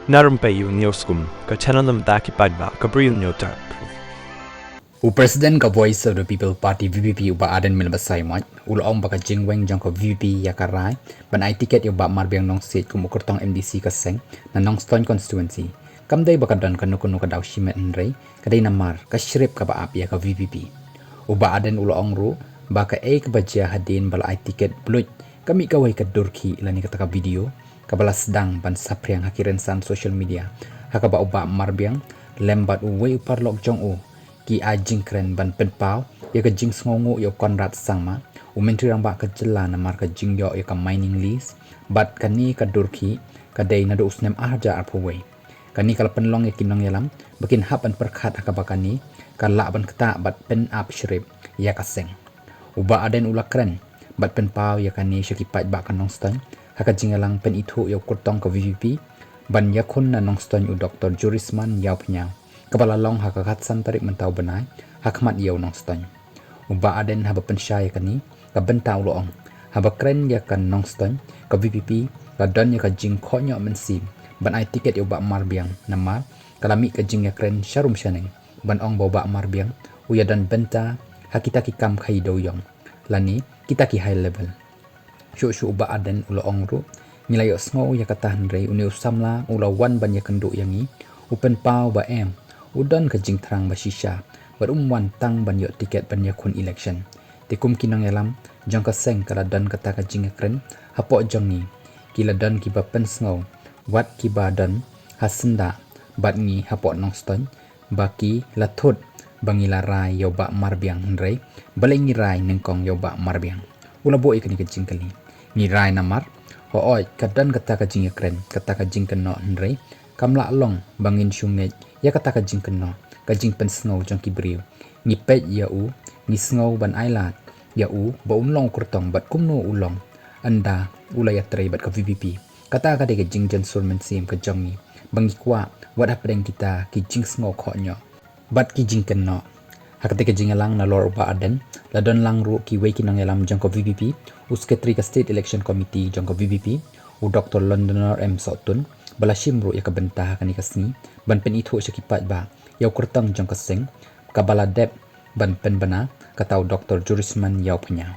Na Rympei U ka channel ki paidbah ka Bri U Hynñiewtrep. Presiden ka Voice of the People Party VPP uba aden mil basai mat ulong baka jingweng jong ko VPP yakarai ban ai tiket yo Bah Marbiang nong seat kum ukurtong MDC ka seng na nong Stone constituency kamdai baka don kanu ka daw shimet nrei kadai namar ka shrip ka ba apya ka VPP uba aden ulong ru baka ka baja hadin bala ai tiket bluj kami kawai ka durki ilani kata ka video kabala sedang ban sapriang hakiren san social media hakaba uba Marbiang lembat uwe uparlok jong u ki ajing kren ban penpau ya ka jing sngongu yo Conrad sangma menteri rang ba ka jela na mar ka jing yo ka mining lease bat kani ka durki ka dei na do usnem arja arpuwe kani kala penlong ya kinong yalam bakin hap an perkhat ka bakani ka la ban kata bat pen up shrip ya ka seng uba aden ula kren bat penpau ya kani syakipat ba kanong stan haka jingalang pen itu yo kurtong ka VVP ban yakun na nong stan u Dr. Jurisman yaupnya Kepala long haka katsan tarik mentau benai hakmat yau nong ston uba aden haba pensyai kani ka bentau loong haba kren ya kan nong ston ka VPP ka don ya ka jing khonyo mensim ban ai tiket yo Bah Marbiang nama kalami ka jing ya kren syarum syaneng ban ong Bah Marbiang uya dan benta hakita ki kam khai dewïong lani kita ki high level syu uba aden uloong ru nilayo sngo ya katahan rei uni usamla ulawan ban ya kendu yangi upen pau ba em udan ka jing terang basisha berumwan tang ban yo tiket ban yakun election tikum kinang yalam jong ka seng kala dan kata ka jing kren hapo jong ni kila dan ki ba pen sngo wat ki ba dan hasenda bat ngi hapo nong ston baki lathut bangila rai yo Bah Marbiang nrei balengi rai nengkong yo Bah Marbiang ula bo ikani ka jing kali ni rai namar ho oi kadan kata ka jing kren kata ka jing keno nrei kamla long bangin syunget ya kata ka jing keno ka jing pen snow jong ki Bri U ni pet ya u ni snow ban ailat ya u ba long kurtong bat kumno ulong anda ulaya trei bat ka VPP kata ka de ka jing jen sur men sim ka jong ni bangi kwa wat apeng kita ki jing snow khonyo bat ki jing keno hakate ka jing lang na lor ba aden la don lang ru ki we ki nang elam jong ko VPP u secretary ka state election committee jong ko VPP u Dr. Londoner M Sotun bala shimru ya kabenta kani kasni ban pen itu syakipat ba yau kurtang jong kaseng kabala dep ban pen bana katau Dr. Jurisman yau punya